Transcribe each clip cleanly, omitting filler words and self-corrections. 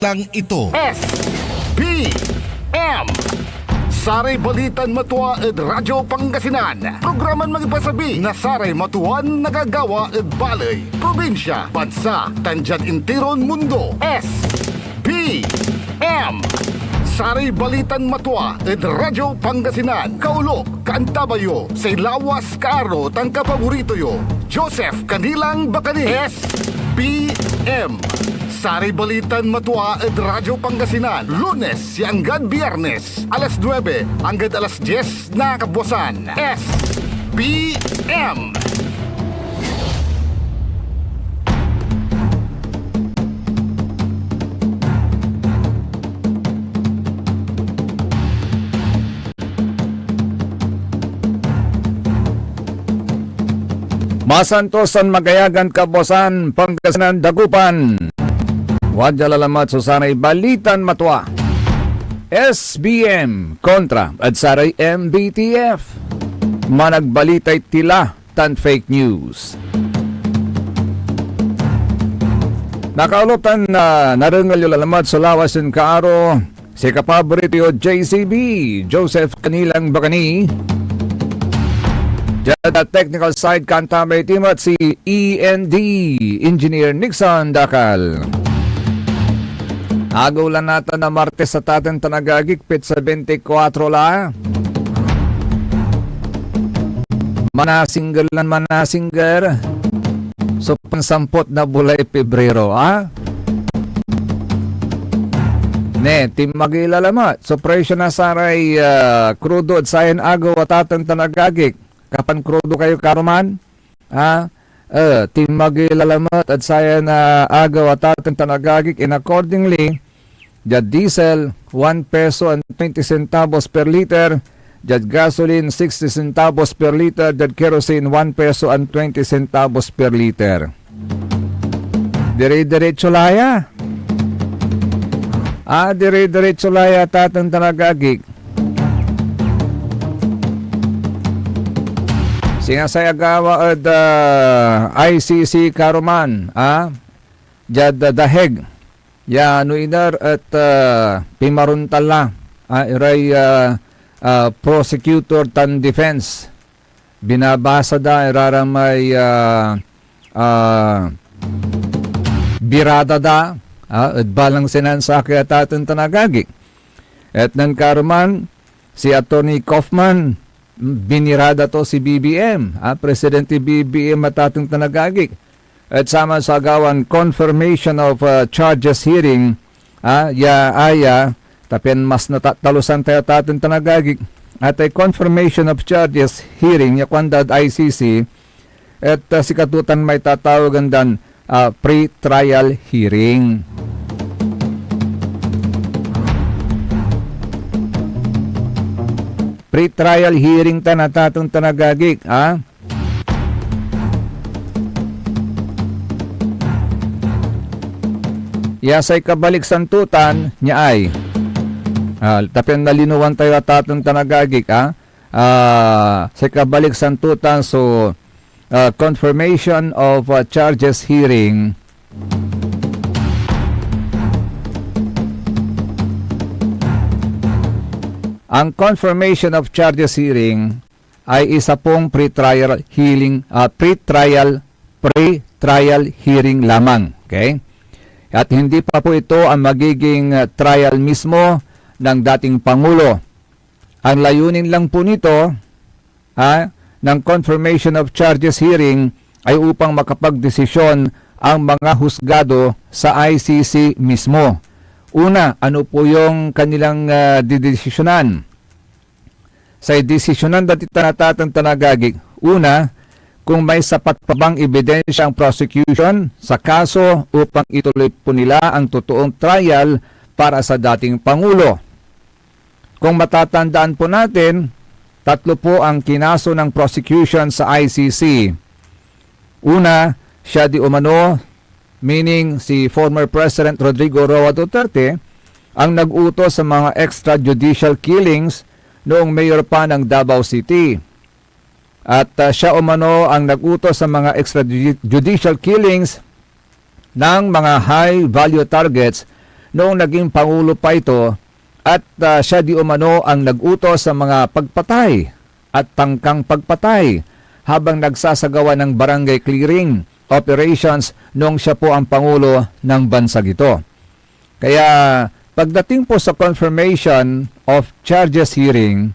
lang ito. SBM Saray Balitan Matua ed Radyo Pangasinan. Programan magipasabi na saray matuan nagagawa ed balay, probinsya, bansa, tanjad intiron mundo. SBM Saray Balitan Matua ed Radyo Pangasinan. Kaulo, Kaantabayo, say lawas kaaro tang kapaborito yo. Joseph Kanilang Bakani. SBM Saray Balitan Matua ed Radyo Pangasinan. Lunes hanggang Biyernes, alas 9 hanggang alas 10 na kabuwasan. SBM Masantosan, Magayagan, Kabuasan, Pangasinan, Dagupan. Wadya lalamat sa Saray Balitan Matua. SBM kontra at Saray MBTF. Managbalitay tila tan fake news. Nakaulotan na narangal yung lalamat sa lawasin kaaro si kapaborito JCB, Joseph Kanilang Bakani. Jada technical side kantamay team at si END, Engineer Nixon Dakal. Agaw lang natin na Martes sa tatin tanagagigpit sa 24 la. Manasingger lang manasingger. So pansampot na bulay Pebrero, ha? Ne, tim magilalamat. So presyo na saray krudo at sayan agaw at tatin tanagagig. Kapan krudo kayo karuman? Ha? Tim magilalamat at saya na agaw at ating tanagagik, and accordingly jad diesel 1 peso and 20 centavos per liter, jad gasoline 60 centavos per liter, jad kerosene 1 peso and 20 centavos per liter. Dire-diretso laya. Dire-diretso laya at ating tanagagik. Sinasayagawa at ICC Karuman, jad daheg, ya nuinar at pimaruntala, iray prosecutor tan defense, binabasa da, iraramay birada da, at balang sinansaki at atin tanagagik. At ng Karuman, si Attorney Kaufman, binirada to si BBM, Presidente BBM at ating tanagagik. At sama sa agawan confirmation of charges hearing, tapian mas natatalusan tayo at ating tanagagik. At ay confirmation of charges hearing, yakwandad ICC, at si katutan may tatawagan dan pre-trial hearing. Pre-trial hearing ta natatong tanagagik, Yasay kabalik santutan niya ay. Tapos nalinuwan tayo at atong tanagagik, sa kabalik santutan, so confirmation of charges hearing. Ang confirmation of charges hearing ay isa pong pre-trial hearing lamang. Okay? At hindi pa po ito ang magiging trial mismo ng dating Pangulo. Ang layunin lang po nito ng confirmation of charges hearing ay upang makapagdesisyon ang mga husgado sa ICC mismo. Una, ano po yung kanilang didesisyonan? Sa desisyonan dati natatang tanagagig, una, kung may sapat pa bang ebidensya ang prosecution sa kaso upang ituloy po nila ang totoong trial para sa dating Pangulo. Kung matatandaan po natin, tatlo po ang kinaso ng prosecution sa ICC. Una, siya di umano, meaning si former President Rodrigo Roa Duterte, ang nag-utos sa mga extrajudicial killings noong mayor pa ng Davao City. At siya umano ang nag-utos sa mga extrajudicial killings ng mga high-value targets noong naging Pangulo pa ito at siya di umano ang nag-utos sa mga pagpatay at tangkang pagpatay habang nagsasagawa ng barangay clearing operations noong siya po ang Pangulo ng bansang ito. Kaya pagdating po sa confirmation of charges hearing,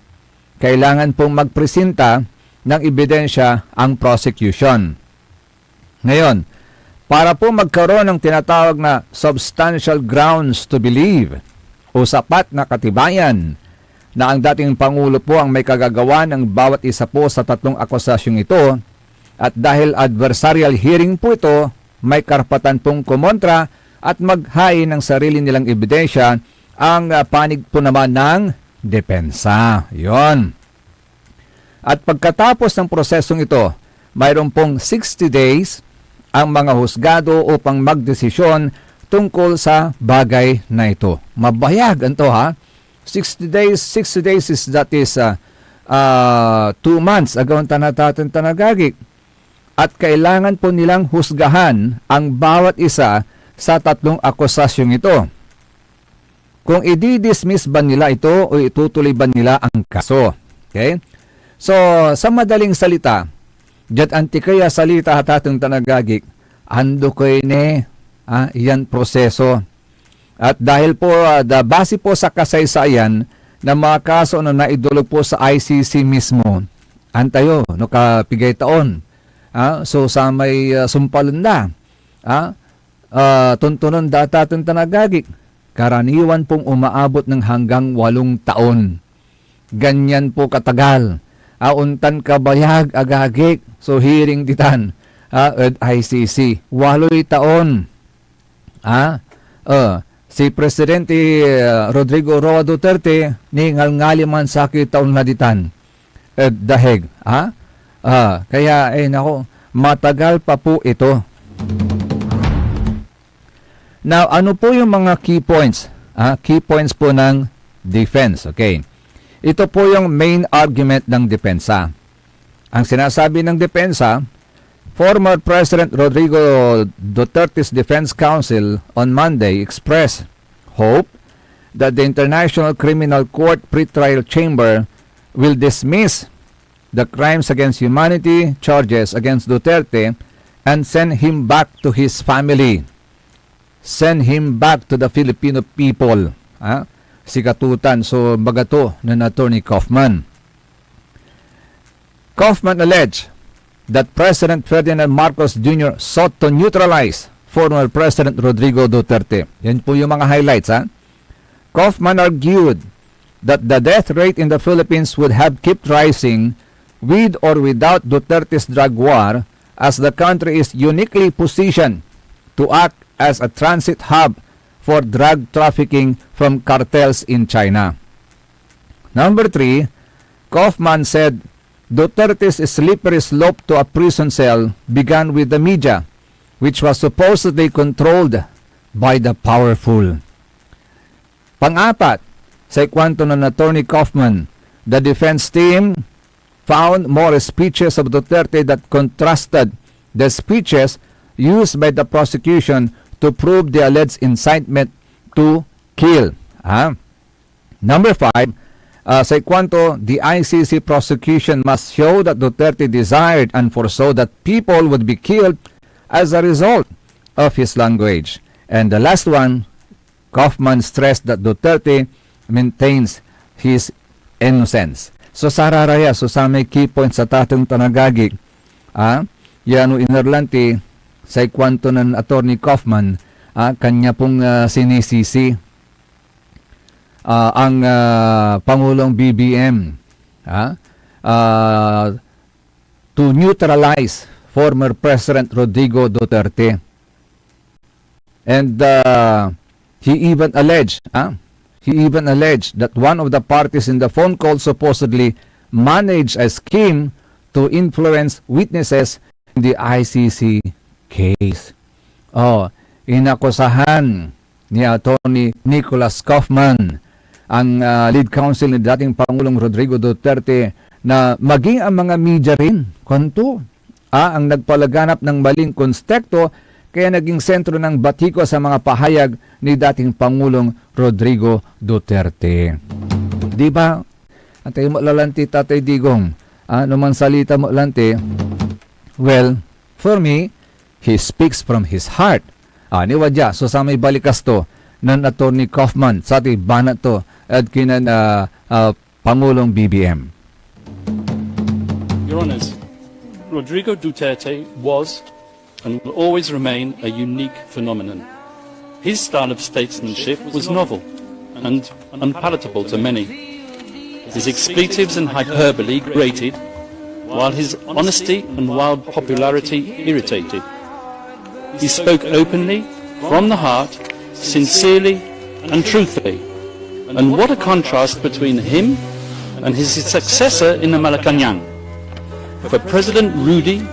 kailangan pong magpresenta ng ebidensya ang prosecution. Ngayon, para po magkaroon ng tinatawag na substantial grounds to believe o sapat na katibayan na ang dating Pangulo po ang may kagagawa ng bawat isa po sa tatlong akusasyong ito, at dahil adversarial hearing po ito, may karapatan pong kumontra at maghain ng sarili nilang ebidensya ang panig po naman ng depensa. Yon. At pagkatapos ng prosesong ito, mayroon pong 60 days ang mga husgado upang magdesisyon tungkol sa bagay na ito. Mabayag ito ha. 60 days is 2 months agawang tanatatin tanagagik. At kailangan po nilang husgahan ang bawat isa sa tatlong akusasyong ito. Kung i-dismiss ba nila ito o itutuloy ba nila ang kaso. Okay? So, sa madaling salita, jat antikaya salita hatatong tanagagik, ando ko yan proseso. At dahil po, base po sa kasaysayan na mga kaso na naidulog po sa ICC mismo, antayo, no kapigay taon. So, sa may sumpalon na, tuntunon datatong tanagagik, karaniwan pong umaabot ng hanggang 8 taon. Ganyan po katagal. Untan kabayag agagik. So hearing ditan. At ICC. 8 taon. Si Presidente Rodrigo Roa Duterte ningal-ngali man sakit taon na ditan. Daheg. Kaya nako, matagal pa po ito. Now, ano po yung mga key points? Key points po ng defense. Okay. Ito po yung main argument ng depensa. Ang sinasabi ng depensa, former President Rodrigo Duterte's Defense Counsel on Monday expressed hope that the International Criminal Court Pretrial Chamber will dismiss the crimes against humanity charges against Duterte and send him back to his family. Send him back to the Filipino people. Sikatutan. So, bagato ng Attorney Kaufman. Kaufman alleged that President Ferdinand Marcos Jr. sought to neutralize former President Rodrigo Duterte. Yan po yung mga highlights. Kaufman argued that the death rate in the Philippines would have kept rising with or without Duterte's drug war, as the country is uniquely positioned to act as a transit hub for drug trafficking from cartels in China. Number 3, Kaufman said Duterte's slippery slope to a prison cell began with the media, which was supposedly controlled by the powerful. Pang-apat, sa ikwento ng Attorney Kaufman, the defense team found more speeches of Duterte that contrasted the speeches used by the prosecution to prove the alleged incitement to kill. Number 5, sa ikwento, the ICC prosecution must show that Duterte desired and foresaw that people would be killed as a result of his language. And the last one, Kaufman stressed that Duterte maintains his innocence. So sararaya, so sa may key points sa tatong tanagagik, yano inerlanti, sa ikwento ng Attorney Kaufman, kanya pong sinisisi ang Pangulong BBM to neutralize former President Rodrigo Duterte. And he even alleged that one of the parties in the phone call supposedly managed a scheme to influence witnesses in the ICC case. Inakusahan ni Attorney Nicholas Kaufman ang lead counsel ni dating Pangulong Rodrigo Duterte na maging ang mga media rin ang nagpalaganap ng maling konstekto kaya naging sentro ng batiko sa mga pahayag ni dating Pangulong Rodrigo Duterte. Di ba? Antay mo lalanti, Tatay Digong. Naman salita mo lanti. Well, for me, he speaks from his heart. Ni wadya, so sa may balikas to, ng Attorney Kaufman, sa ating banat to, at kinan Pangulong BBM. Your Honours, Rodrigo Duterte was and will always remain a unique phenomenon. His style of statesmanship was novel and unpalatable to many. His expletives and hyperbole grated, while his honesty and wild popularity irritated. He spoke openly, from the heart, sincerely and truthfully. And what a contrast between him and his successor in the Malacanang. For President Rudy,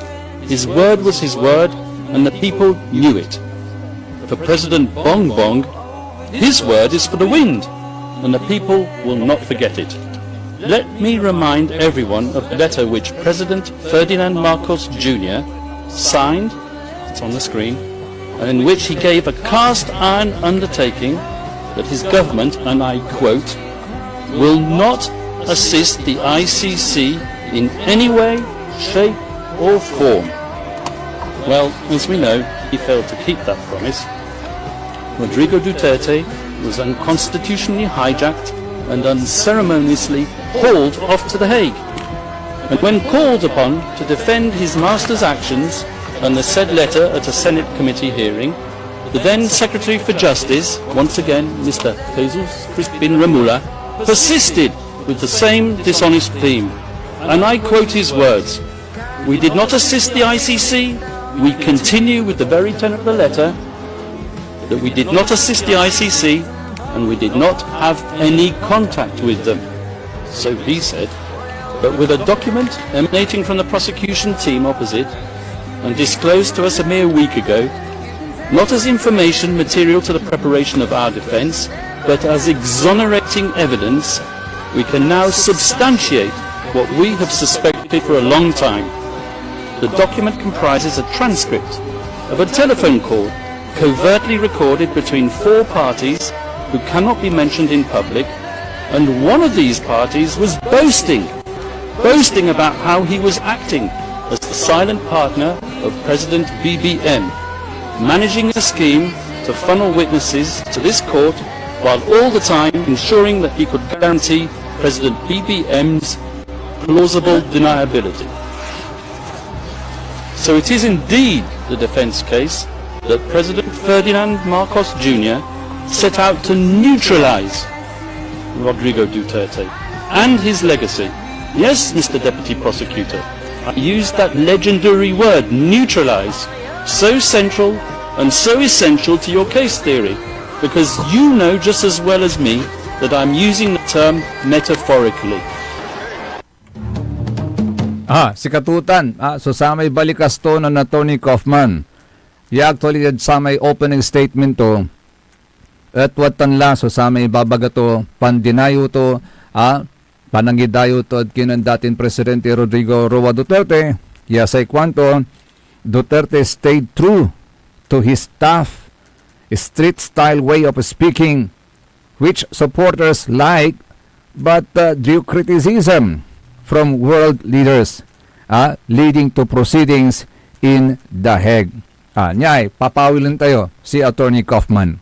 his word was his word, and the people knew it. For President Bong Bong, his word is for the wind, and the people will not forget it. Let me remind everyone of the letter which President Ferdinand Marcos Jr. signed, it's on the screen, and in which he gave a cast-iron undertaking that his government, and I quote, will not assist the ICC in any way, shape or form. Well, as we know, he failed to keep that promise. Rodrigo Duterte was unconstitutionally hijacked and unceremoniously hauled off to The Hague. And when called upon to defend his master's actions and the said letter at a Senate committee hearing, the then Secretary for Justice, once again Mr. Jesus Crispin Ramula, persisted with the same dishonest theme. And I quote his words, "We did not assist the ICC, we continue with the very tenor of the letter, that we did not assist the ICC and we did not have any contact with them." So he said, but with a document emanating from the prosecution team opposite and disclosed to us a mere week ago, not as information material to the preparation of our defence, but as exonerating evidence, we can now substantiate what we have suspected for a long time. The document comprises a transcript of a telephone call covertly recorded between four parties who cannot be mentioned in public, and one of these parties was boasting about how he was acting as the silent partner of President BBM, managing a scheme to funnel witnesses to this court while all the time ensuring that he could guarantee President BBM's plausible deniability. So it is indeed the defence case that President Ferdinand Marcos Jr. set out to neutralise Rodrigo Duterte and his legacy. Yes, Mr. Deputy Prosecutor, I used that legendary word, neutralise, so central and so essential to your case theory, because you know just as well as me that I'm using the term metaphorically. Si Katutan. So sa may balikas to na Attorney Kaufman. Actually, sa may opening statement to, at watan la, so sa may babaga to, pandinayo to, panangidayo to, at kinan dating Presidente Rodrigo Roa Duterte, yasay kwanto, Duterte stayed true to his tough, street-style way of speaking, which supporters like, but drew criticism from world leaders, leading to proceedings in The Hague. Nyay, papawilin tayo si Attorney Kaufman.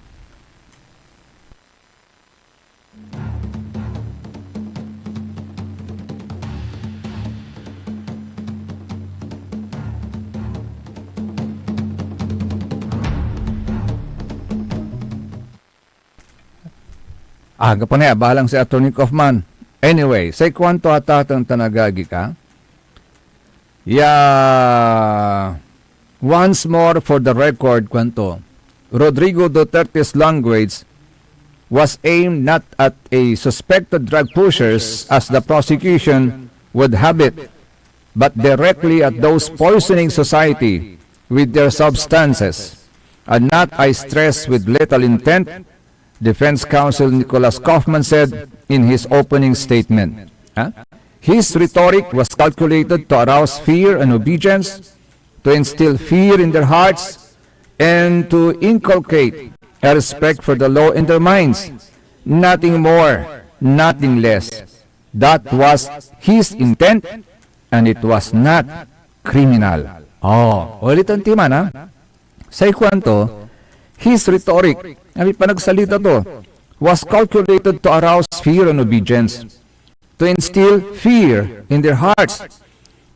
Kapag balang si Attorney Kaufman. Anyway, say kwanto atatang tanagagi ka? Once more for the record, kwanto, Rodrigo Duterte's language was aimed not at a suspected drug pushers as the prosecution would have it, but directly at those poisoning society with their substances, and not, I stress, with lethal intent, Defense Counsel Nicholas Kaufman said in his opening statement. His rhetoric was calculated to arouse fear and obedience, to instill fear in their hearts, and to inculcate a respect for the law in their minds. Nothing more, nothing less. That was his intent, and it was not criminal. Ulit ang tema na. Sa ikwanto, his rhetoric, ang panagsalita to, was calculated to arouse fear and obedience, to instill fear in their hearts,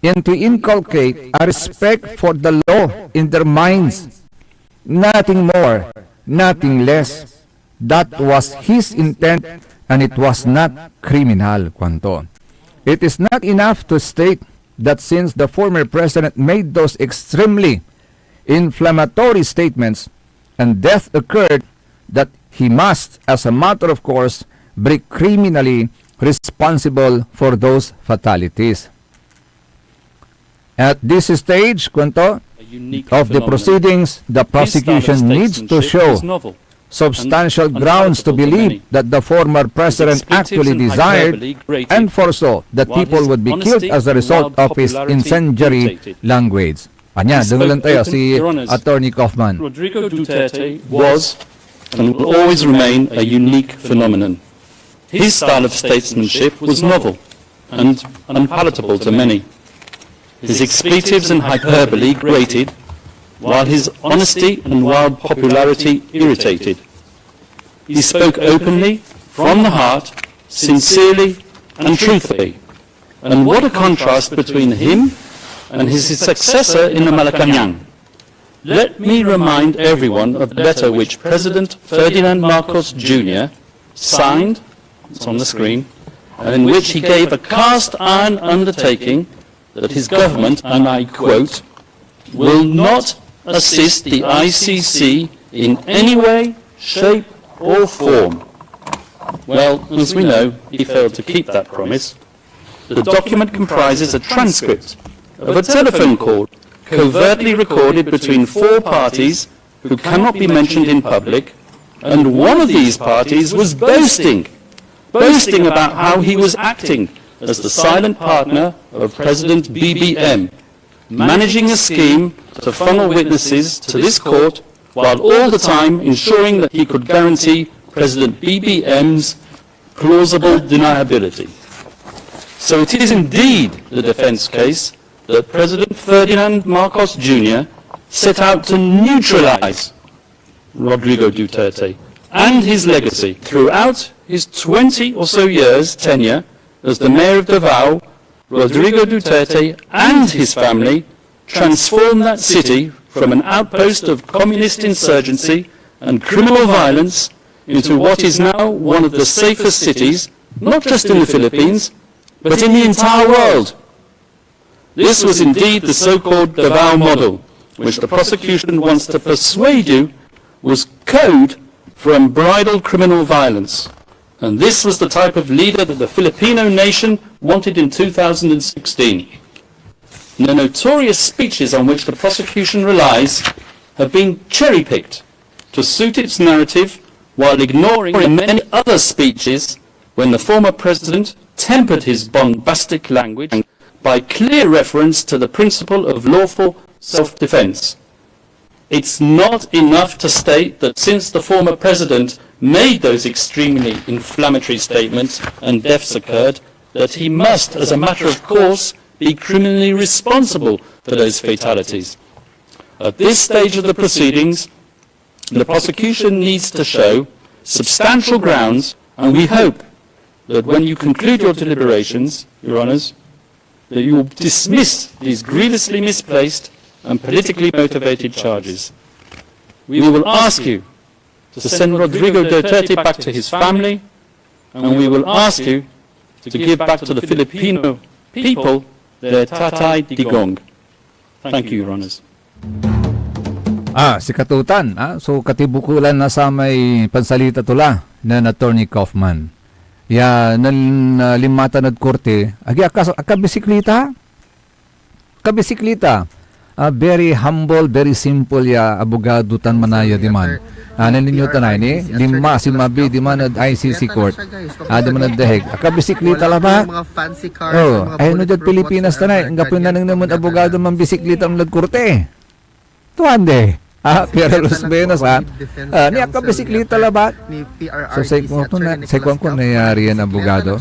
and to inculcate a respect for the law in their minds. Nothing more, nothing less. That was his intent, and it was not criminal. Kwanto. It is not enough to state that since the former president made those extremely inflammatory statements and death occurred, that he must, as a matter of course, be criminally responsible for those fatalities. At this stage, Kwanto, A unique of the phenomenon. proceedings, the His style of prosecution needs to statesmanship show was novel. substantial and grounds to unpalatable to believe many. that the former president expletives actually and desired hyperbole grated, and foresaw that while people his would be killed honesty as a and result wild of his popularity incendiary irritated. language. Anya, He doon lang spoke tayo open, si Your Honours. Attorney Kaufman. Rodrigo Duterte was and will always remain a unique phenomenon. His style of statesmanship was novel and unpalatable to many. His expletives and hyperbole grated, while his honesty and wild popularity irritated. He spoke openly, from the heart, sincerely and truthfully. And what a contrast between him and his successor in the Malacanang. Let me remind everyone of the letter which President Ferdinand Marcos Jr. signed, it's on the screen, and in which he gave a cast-iron undertaking that his government, and I quote, will not assist the ICC in any way, shape or form. Well, as we know, he failed to keep that promise. The document comprises a transcript of a telephone call covertly recorded between four parties who cannot be mentioned in public, and one of these parties was boasting about how he was acting as the silent partner of President BBM, managing a scheme to funnel witnesses to this court while all the time ensuring that he could guarantee President BBM's plausible deniability. So it is indeed the defense case that President Ferdinand Marcos Jr. set out to neutralize Rodrigo Duterte and his legacy. Throughout his 20 or so years tenure as the mayor of Davao, Rodrigo Duterte and his family transformed that city from an outpost of communist insurgency and criminal violence into what is now one of the safest cities, not just in the Philippines, but in the entire world. This was indeed the so-called Davao model, which the prosecution wants to persuade you was code for unbridled criminal violence. And this was the type of leader that the Filipino nation wanted in 2016. And the notorious speeches on which the prosecution relies have been cherry-picked to suit its narrative, while ignoring the many other speeches when the former president tempered his bombastic language by clear reference to the principle of lawful self-defense. It's not enough to state that since the former president made those extremely inflammatory statements and deaths occurred, that he must, as a matter of course, be criminally responsible for those fatalities. At this stage of the proceedings, the prosecution needs to show substantial grounds, and we hope that when you conclude your deliberations, Your Honours, that you will dismiss these grievously misplaced and politically motivated charges. We will ask you to send Rodrigo Duterte back to his family, and we will ask you to give back to the Filipino people their tatay digong. Thank you, Your Honours. Si Katutan. So, katibukulan na sa may pansalita tula na Attorney Kaufman. Nan limatan at korte. Akabisiklita? Kabisiklita. Very humble, very simple abogado tan manaya di man. Naninyo tanay ni lima si mabi di man ad ICC court. Di man ad deheg. Akabisiklita la ba? Mga fancy cars. Ay no jud Pilipinas tanay. Ang gapon na nang naman abogado man bisiklita ang korte. Tuande. Pero Los Buenos, niya ka bisikleta labat. So, say kung nangyari yan, abogado.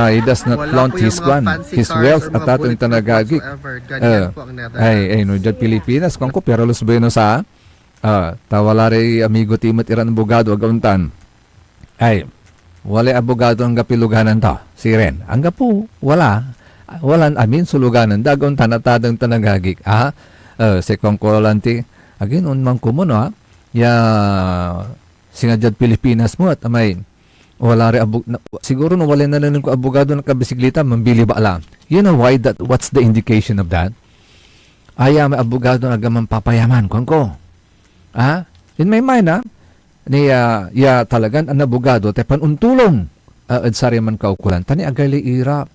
He does not flaunt his wealth at atong tanagagik. No, dyan Pilipinas, kung ko, pero Los Buenos, tawala rin amigo Timot Iran abogado, agauntan. Wala abogado ang gapiluganan to. Si Ren. Ang gapu, wala. Suluganan. Dagon tanatadang tanagagik. Sekong kolanti. Again, unmang kumuno, singadjad Pilipinas mo at amay, wala rin siguro no wala na lang ko abogado ng kabisikleta, mambili ba lang. You know why what's the indication of that? May abogado na gamang papayaman, ko. In my mind, talagan ang abogado, tepan untulong, sari man kaukulan. Tani agali ira,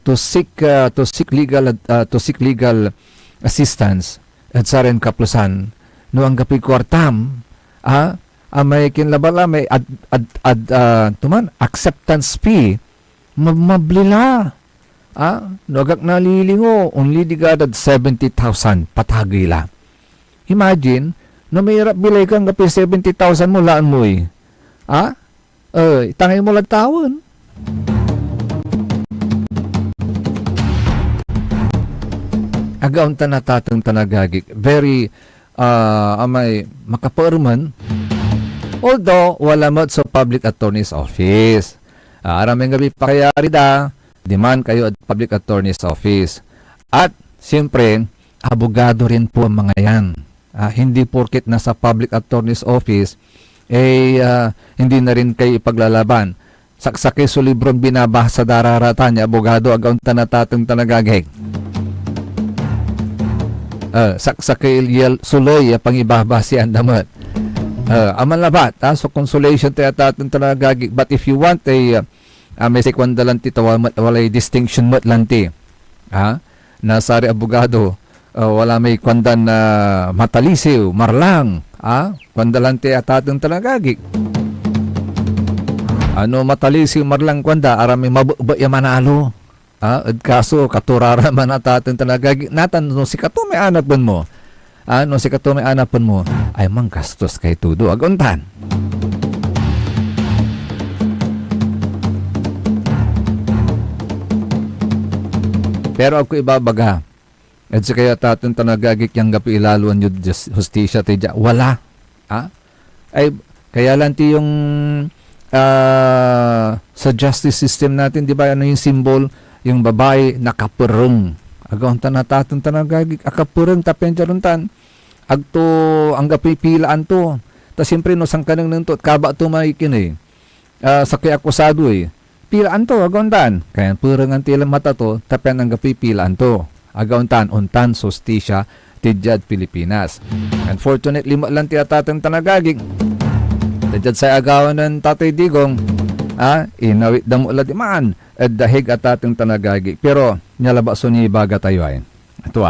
to seek legal assistance at saren kaplusan no ang gapi kwartam may kinlabala may acceptance fee mablila no agak nalilingo only digadad 70,000 patagila. Imagine no may hirap bilay kang gapi 70,000 mo laan mo tangay mo lagtawon. Agaon natatang tanagagik. Very, may makaperman. Although, wala mo sa public attorney's office. Araming gabi pa kaya rida, demand kayo at public attorney's office. At, siyempre, abogado rin po ang mga yan. Hindi porket nasa public attorney's office, hindi na rin kayo ipaglalaban. Saksakay sa librong binabasa dararatan niya, abogado, agaon natatang tanagagik. Saksakil suloy pangibaba si andamot. Aman labat, so consolation tayo tatong talagagi. But if you want may sekwanda lanti, walay distinction mat lanti. Nasari abogado, wala may kwandan na matalisiw, marlang. Kwanda lanti at tatong talagagi. Matalisiw, marlang kwanda, arami mababa manalo. Kaso katurara man natin tanagagi natan no si kato may anak pun mo. No si kato may anak pun mo ay manggastos kay tudo aguntan. Pero ako ibabaga. At sa kaya taton tanagagik yang gapi ilaluan yung justisya tija wala. Ay kaya lang ti yung sa justice system natin, di ba, yung symbol yung babae nakapurong. Agaw natatong tanagagik akapurong tapenjaruntan. Agto ang gapipilaan to. Ta siyempre no sang kanang nung to kaba to maikin sa kay akusado pilaan to agaw kaya purong ang tilang mata to tapen ang gapipilaan to. Agaw untan sustisya tidjad Pilipinas. Unfortunately lang ti atatong tanagagik. Tidjad sa agawan ng Tatay Digong inawit damo ladimaan at dahig at ating tanagagi. Pero, nyalabaso ni baga tayo Ito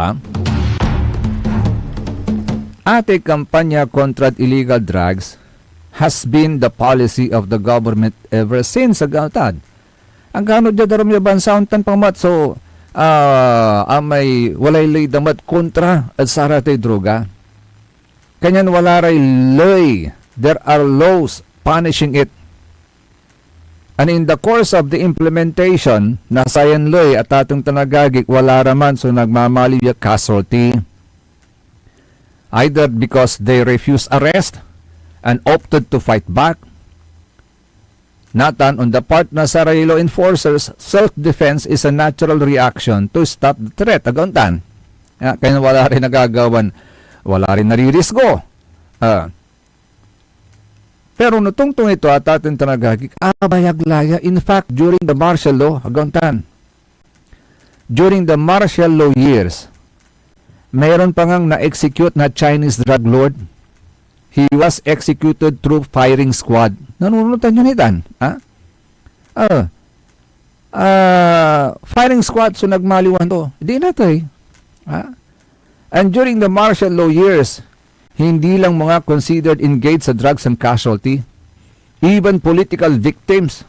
Ate kampanya kontra illegal drugs has been the policy of the government ever since agawtad. Ang ganod dya daram niya bansaon tan pamat. So, may walay damat kontra at saratay droga. Kanyan wala ray loy. There are laws punishing it. And in the course of the implementation, nasayan loy at atong tanagagik wala raman so nagmamali yung casualty. Either because they refuse arrest and opted to fight back. Natan, on the part na sa law enforcers, self-defense is a natural reaction to stop the threat. Aguntan. Kaya wala rin nagagawan, wala rin naririsgo. Pero nutungtong ito at ating tanagagik, abayaglaya. In fact, during the martial law, during the martial law years, mayroon pa ngang na-execute na Chinese drug lord. He was executed through firing squad. Nanunutan nyo nitan? Firing squad, so nagmaliwan to. Hindi na to And during the martial law years, hindi lang mga considered engaged sa drugs and casualty, even political victims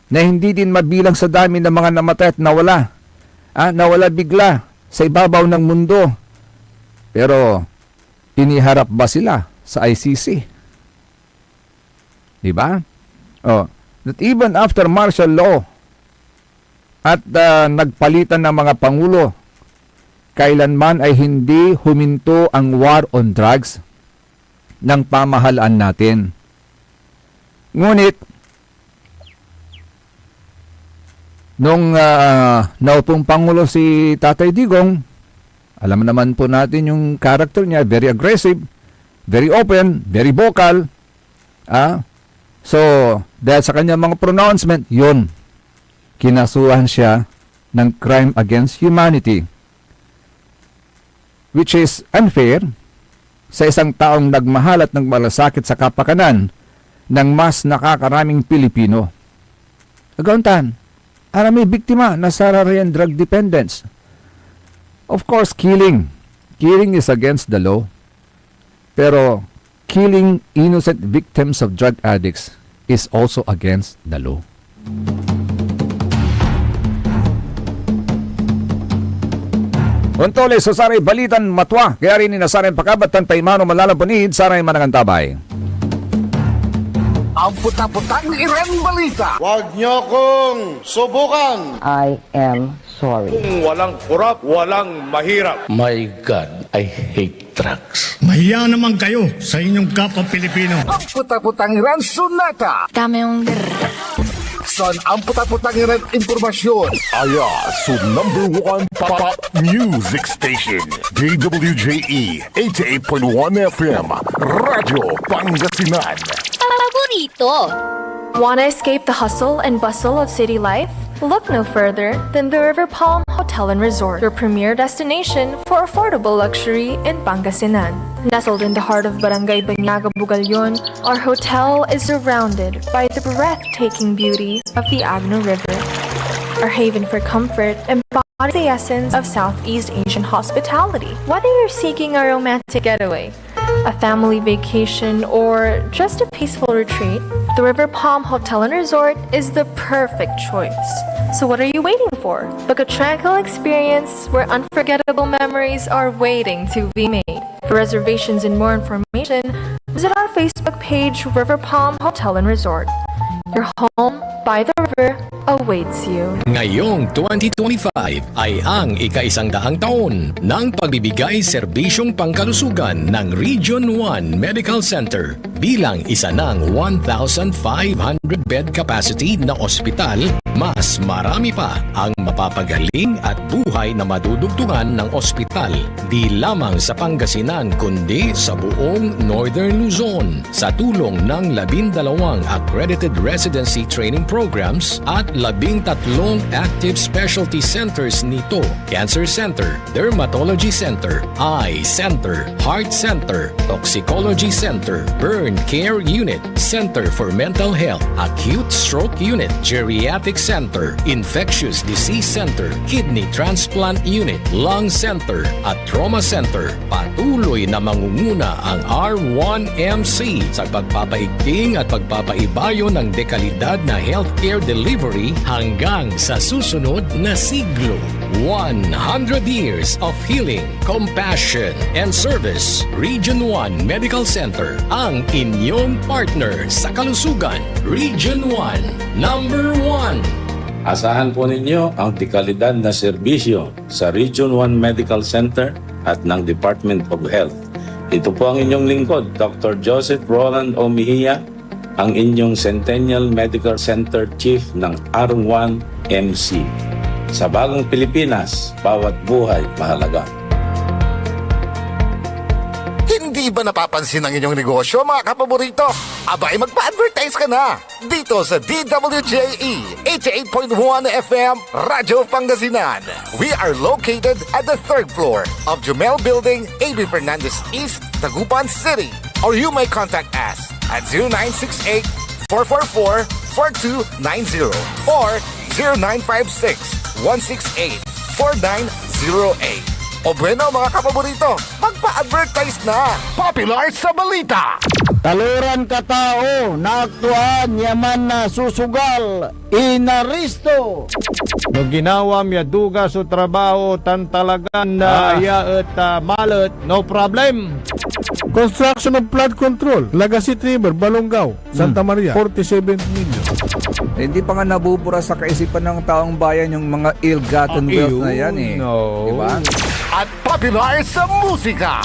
na hindi din mabilang sa dami ng mga namatay at nawala. Nawala bigla sa ibabaw ng mundo. Pero iniharap ba sila sa ICC? Di ba? Oh, that even after martial law at nagpalitan ng mga pangulo, kailanman ay hindi huminto ang war on drugs ng pamahalaan natin. Ngunit, nung naupong Pangulo si Tatay Digong, alam naman po natin yung character niya, very aggressive, very open, very vocal. So, dahil sa kanyang mga pronouncement, yun, kinasuhan siya ng crime against humanity, which is unfair sa isang taong nagmahal at nagmalasakit sa kapakanan ng mas nakakaraming Pilipino. Agauntan, may biktima na sararayan drug dependence. Of course, killing is against the law. Pero killing innocent victims of drug addicts is also against the law. Untole sa saray balitan matwa, kaya rin inasaray pakabatan paimano malalampunid saray manangantabay. Ang puta-putang Iran Balita. Huwag niyo kong subukan. I am sorry. Kung walang kurap, walang mahirap. My God, I hate drugs. Mahiya naman kayo sa inyong kapwa Pilipino. Ang puta-putang Iran Sunata. Dame yung Son, ang puta-putang Iran Impormasyon. Aya, so #1 pop music station. DWJE 88.1 FM. Radyo Pangasinan. paborito. Want to escape the hustle and bustle of city life? Look no further than the River Palm Hotel and Resort, your premier destination for affordable luxury in Pangasinan. Nestled in the heart of Barangay Banyaga, Bugalyon, our hotel is surrounded by the breathtaking beauty of the Agno River. Our haven for comfort embodies the essence of Southeast Asian hospitality. Whether you're seeking a romantic getaway, a family vacation, or just a peaceful retreat, the River Palm Hotel and Resort is the perfect choice. So what are you waiting for? Book a tranquil experience where unforgettable memories are waiting to be made. For reservations and more information, visit our Facebook page, River Palm Hotel and Resort. Your home by the river awaits you. Ngayong 2025 ay ang ika-100 taon ng pagbibigay serbisyong pangkalusugan ng Region 1 Medical Center bilang isa ng 1,500 bed capacity na ospital. Mas marami pa ang mapapagaling at buhay na madudugtungan ng ospital di lamang sa Pangasinan kundi sa buong Northern Luzon sa tulong ng 12 accredited residency training programs at 13 active specialty centers nito: Cancer Center, Dermatology Center, Eye Center, Heart Center, Toxicology Center, Burn Care Unit, Center for Mental Health, Acute Stroke Unit, Geriatric Center, Infectious Disease Center, Kidney Transplant Unit, Lung Center at Trauma Center. Patuloy na mangunguna ang R1MC sa pagpapaigting at pagpapaibayo ng dekalidad na healthcare delivery hanggang sa susunod na siglo. 100 years of healing, compassion, and service. Region 1 Medical Center, ang inyong partner sa kalusugan. Region 1, number 1. Asahan po ninyo ang dekalidad na serbisyo sa Region 1 Medical Center at ng Department of Health. Ito po ang inyong lingkod, Dr. Joseph Roland O. Mejia, ang inyong Centennial Medical Center Chief ng R1MC. Sa bagong Pilipinas, bawat buhay mahalaga. Hindi ba napapansin ang inyong negosyo, mga kapaborito? Abay, magpa-advertise ka na dito sa DWJE 88.1 FM Radyo Pangasinan. We are located at the 3rd floor of Jumel Building, A.B. Fernandez East, Tagupan City. Or you may contact us at 0968-444-4290 or 0956-168-4908. O bueno, mga kapaborito, magpa-advertise na! Popular sa balita! Taluran ka tao na aktuan yaman na susugal inaristo. No ginawa miya duga so trabaho tan talagan na iya at malat, no problem. Construction of flood control, Lagasit River, Balongaw, Santa Maria, 47 million. Hindi pa nga nabubura sa kaisipan ng taong bayan yung mga ill-gotten wealth na yan eh. No. Diba? At popular sa musika.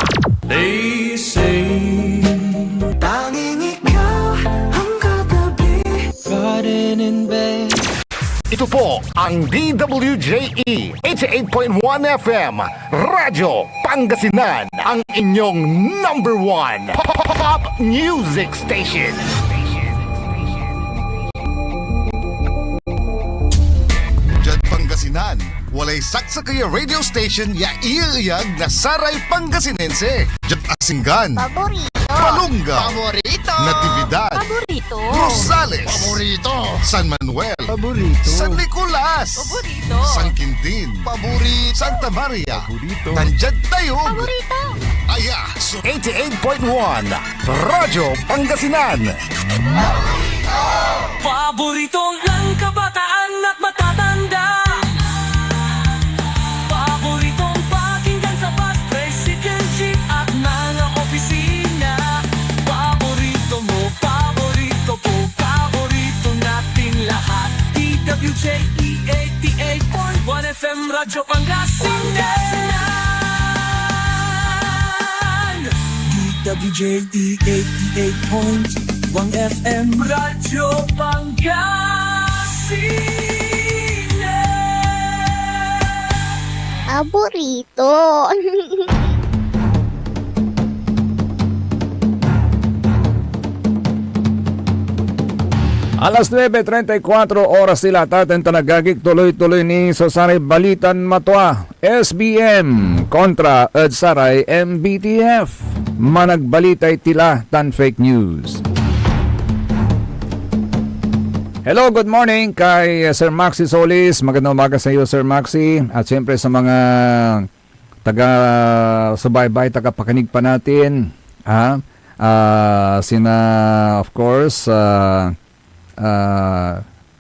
Ito po ang DWJE 88.1 FM Radyo Pangasinan, ang inyong number one pop music station. Diyan Pangasinan, walay saksakaya radio station ya iiyag na Saray Pangasinense. Diyan Asinggan, Paborito. Palunga, Paborito, Natividad, Paborito. Rosales, Paborito, San Manuel, Paborito, San Nicolas, Paborito. San Quintin, Paborito, Santa Maria, Paborito, Tanjad Tayog, Paborito. Aya, so 88.1 Radyo Pangasinan. Paborito ng kabataan at matatanda. Paboritong pakinggan sa bus, tricycle, jeep at mga opisina. Paborito mo, paborito ko, paborito nating lahat. DWJE 88.1 FM Radyo Pangasinan. DWJE 88.1 FM Radyo Pangasinan. Paborito. Alas 9:34 oras sila at ating tanagagik tuloy-tuloy ni Saray Balitan Matwa SBM kontra Saray MBTF. Managbalitay tila tan fake news. Hello, good morning kay Sir Maxi Solis. Magandang umaga sa iyo, Sir Maxi. At siyempre sa mga taga-subaybay, taga-pakinig pa natin. Sina, of course,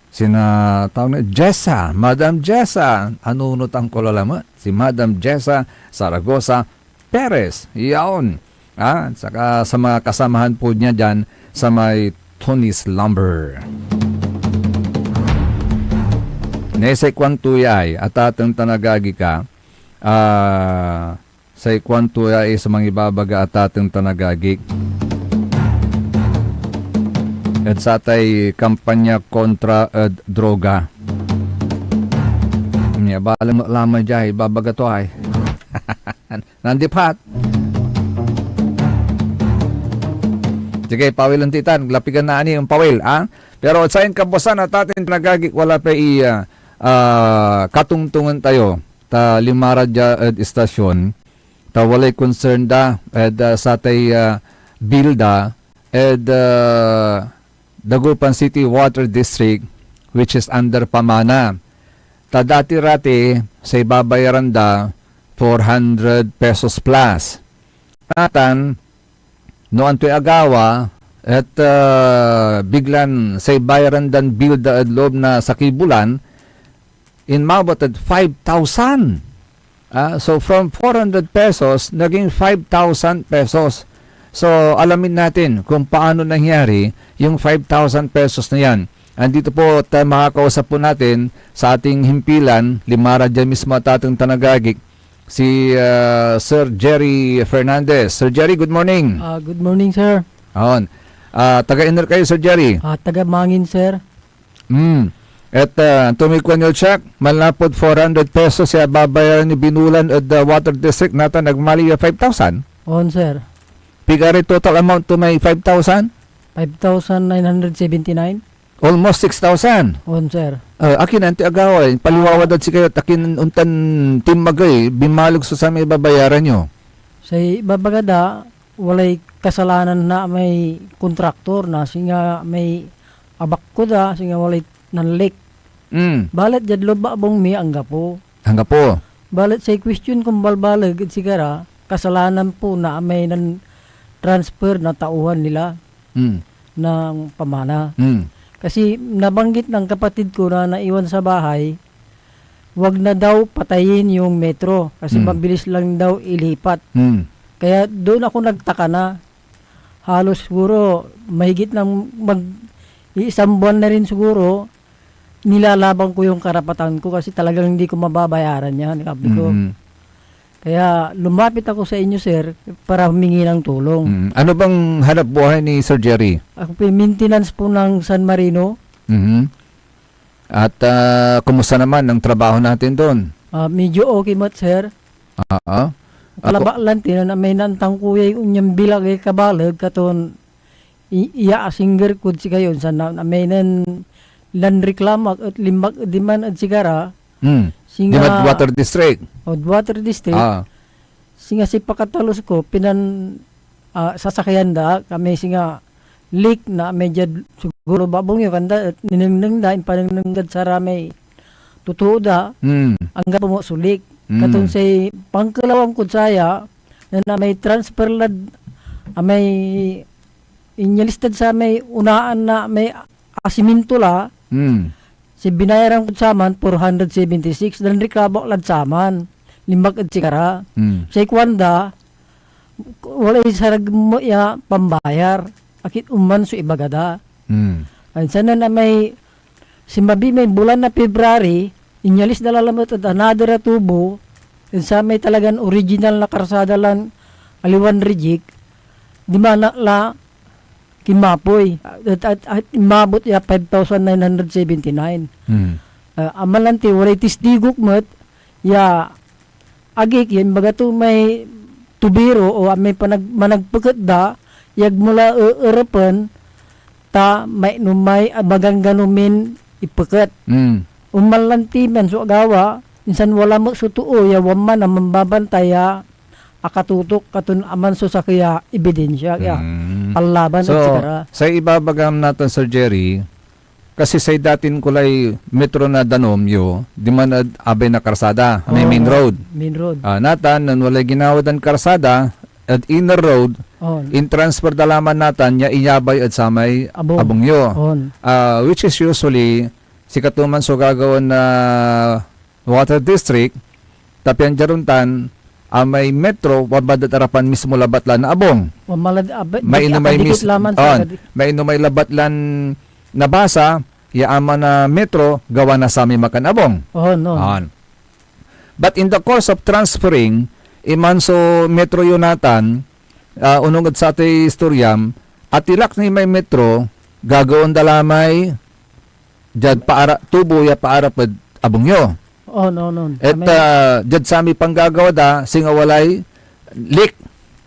sina tawag na Jessa, Madam Jessa. Anunot ang kolalamat? Si Madam Jessa Saragosa Perez. Yaon. Saka sa mga kasamahan po niya dyan sa may Tony's Lumber. Nese kwantuyay at atang tanagagi ka sa kwantuyay sa mga ibabaga at atang tanagagi at sa tay kampanya kontra droga. Niya balang lamang jay babaga to ay nandipat. Sige, pawil ang titan, lapigan na ani yung pawil, Pero sa kabusan at atin nagagik wala pa katungtungan tayo ta Limaradya istasyon ta walay concern da sa tay bilda Dagupan City Water District which is under Pamana. Ta dati-rati sa ibabayaran da 400 pesos plus. Atan noon to'y agawa at biglan sa bayaran dan bilda at loob na sa kibulan in mabot at 5,000. So from 400 pesos naging 5,000 pesos. So alamin natin kung paano nangyari yung 5,000 pesos na yan. Andito po makakausap po natin sa ating himpilan, Limaradya mismo at ating tanagagik, si Sir Jerry Fernandez. Sir Jerry, good morning. Good morning, sir. Taga-inner kayo, Sir Jerry? Taga-Mangin, sir. At tumikwan yung check, malapod 400 pesos siya babayaran ni Binulan at the Water District nata nagmali 5,000. On, sir. Pigari total amount to may 5,000? 5,979. Almost 6,000. On, sir. Akin anti agaway, paliwawad at si kayo, akin untan timagay, bimalog sa may babayaran nyo. Sa babagada, walay kasalanan na may kontraktor na, singa may abak ko da, singa walay nanlik. Balat jad loba bong mi angga po. Hangga po. Balat say question kung balbalag sigara kasalanan po na may nan transfer na tauhan nila ng pamana. Kasi nabanggit ng kapatid ko na naiwan sa bahay wag na daw patayin yung metro kasi Mm. mabilis lang daw ilipat. Mm. Kaya doon ako nagtaka na. Halos siguro mahigit ng isang buwan na rin siguro nilalaban ko yung karapatan ko kasi talagang hindi ko mababayaran yan. Sabi ko. Mm. Kaya lumapit ako sa inyo, sir, para humingi ng tulong. Mm. Ano bang hanap buhay ni Sir Jerry? Ako po yung maintenance po ng San Marino. Mhm. At kumusta naman ang trabaho natin doon? Medyo okay mat, sir. Oo. Kalaba lang tinan na may nantang kuya yung unyang bilag ay kabalag katon iya asinger kud si kayon sa na may nan lan reklamak at limbag di man at sigara Mm. singa Dimad Water District. Water District Ah. singa si pakatalos ko pinan sasakyan da kami singa leak na medyo siguro babong yung kanda at ninengneng da impanengneng sa ramay totoo da Mm. angga po mo sulik. Mm. Katong say pangkalawang kutsaya na may transfer lad may inyalistad sa may unaan na may asiminto la Mm. si binayaran kutsaman 476 dan reklamo lad saman limbag at sikara Mm. say kwanda wala isarag mo ya pambayar akit uman so ibagada Mm. ay sana na may simbabi may bulan na February inyalis na lalamot at another tubo sa may talagang original na karsada lang aliwan rejik di man la kimapoy at imabot ya 5,979 Mm. amalanti walay tisdigok met ya agik yan baga to may tubiro o may managpagkat da yag mula European ta may numay bagang ganumin ipakat Mm. umalantiman so agawa insan wala mo sutuo ya waman na mambabantaya akatutok katun aman so sa kaya ebidensya kaya Mm. palaban So, at sikara sa ibabagam natin, Sir Jerry, kasi sa datin kulay metro na danomyo, di man abay na karsada, may main road. main road Natan, nan walay ginawad ang karsada, at inner road, on in transfer dalaman natan, ya inyabay at samay abongyo. on Which is usually, si katuman so gagawin na water district, tapian jaruntan, may metro, wabadat arapan mismo labatlan na abong. wamalad May inumay mis laman may inumay labatlan na basa ya ama na metro gawa na sa mi makan abong. on On. But in the course of transferring iman so metro yunatan unong sa ati istoryam at ilak ni may metro gagawon dalamay jad paara tubo ya paara pad abong yo. on Et jad sami panggagawa da singa walay leak.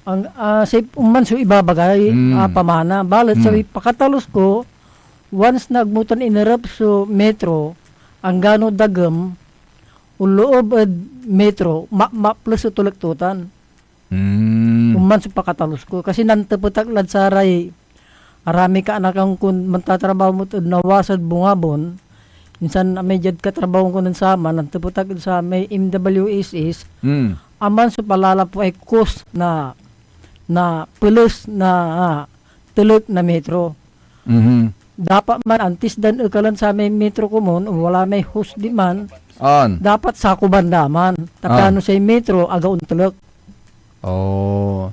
ang say umman so ibabagay pamana balat sa pakatalos ko once nagmutan inerap so metro ang gano dagem uloob ad metro ma plus so tulektutan umman so pakatalos ko kasi nanteputak sa ray arami ka anak ang kun mantatrabaho mo nawasad bungabon minsan may jad katrabaho ko nun sama nanteputak sa may MWSS aman so palala po ay cost na plus na tulog na metro. Dapat man antis dan ekalan sa may metro kumon wala may host di man On. dapat sakuban naman tapano sa metro agaun tulog. Oh.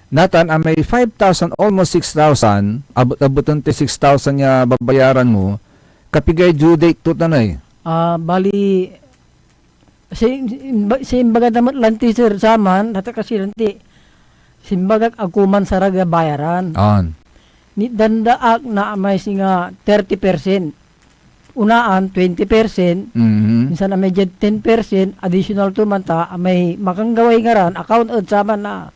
Natan, may 5,000, almost 6,000, abot-abotan ti 6,000 nga babayaran mo, kapigay due date to tanay. Bali, simbaga naman lang ti sir saman, dati kasi lanti, simbagak akuman sa raga bayaran. On. Ni dandaak na may singa 30%, unaan 20%, minsan may jad 10%, additional to manta, may makanggaway ngaran, account at sama na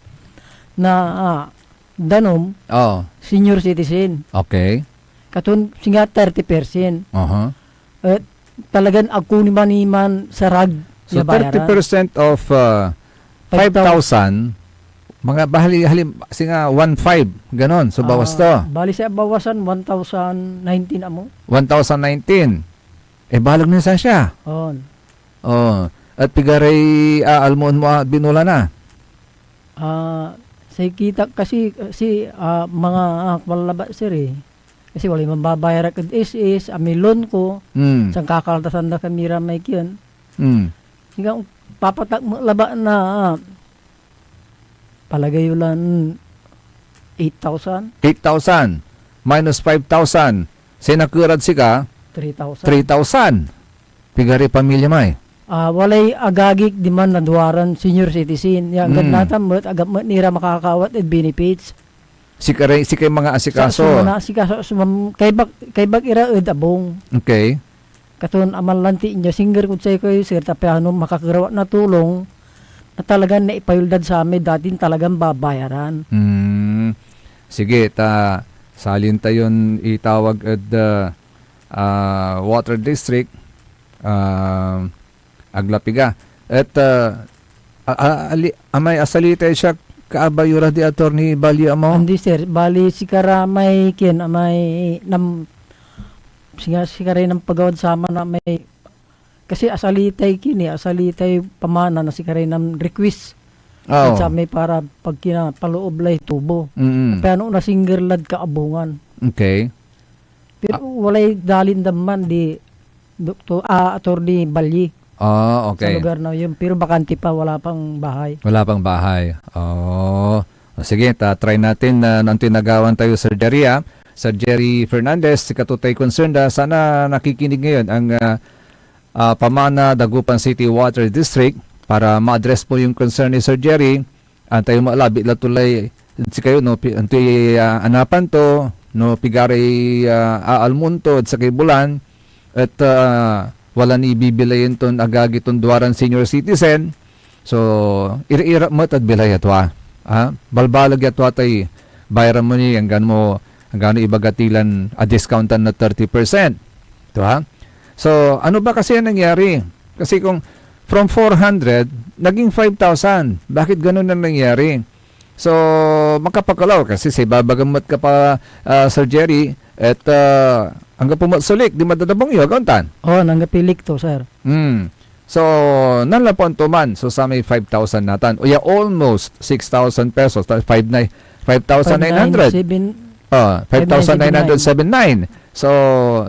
danom, senior citizen. Okay. Katun singa 30%. Talagan ako ni maniman sa rag So 30% of 5,000, mga bahali halim singa 1,500 ganon. So bawas to. Bali sa bawasan 1,019 amo. 1,019. Balag na siya. On. At pigaray almoon mo binula na. Sa kita kasi mga malaba sir eh. Kasi wala mababayar kag SS, ami loan ko, sang kakaltasan na kamira may kiyon. Hinggang papatak mo laba na palagay ulan 8,000, 8,000 minus 5,000. Sinakurad sika 3,000. 3,000. Pigari pamilya may. Walay agagik di man naduwaran senior citizen. Yang ganata mo agap mo nira makakawat at benefits. Sikay mga asikaso. Sa asikaso kay bag ira abong. Okay. Katon amal lanti niya singer kung say kayo sir tapi ano makakagawa na tulong na talagang naipayuldad sa amin dating talagang babayaran. Sige, salin tayon itawag at Water District Aglapiga. At amay asalita siya kaabayura di attorney Bali mo? Hindi sir, bali si karamay kin amay si karay ng pagawad sama na may kasi asalitay asalitay pamana na si karay ng request. At sa may para pag paloob lay tubo. Pero na singerlad kaabungan. Okay. Pero walay dalin daman di attorney Balyi. Okay. Sa lugar na yun. Pero bakante pa, wala pang bahay. Wala pang bahay. Sige, try natin na nang tinagawan tayo Sir Jerry. Sir Jerry Fernandez, si Katutay Concerned. Sana nakikinig ngayon ang Pamana Dagupan City Water District para ma-address po yung concern ni Sir Jerry. Tayo maalabi latulay si kayo no antoy anapan to no pigari aalmuntod sa Kibulan at wala ni bibilayin ton agagi ton duwaran senior citizen. So ira mat at bilay atwa. Balbalag atwa tay bayaran mo ni hanggang ibagatilan a discountan na 30%. To So ano ba kasi ang nangyari? Kasi kung from 400 naging 5,000. Bakit ganun ang nangyari? So makapagalaw kasi si babagamot ka pa Sir Jerry at hanggang pumatsulik di madadabong yung akuntan. Nanggapilik to sir. So nanlapon to man. So sa may 5,000 natan. O almost 6,000 pesos. 5,900. 5,979. So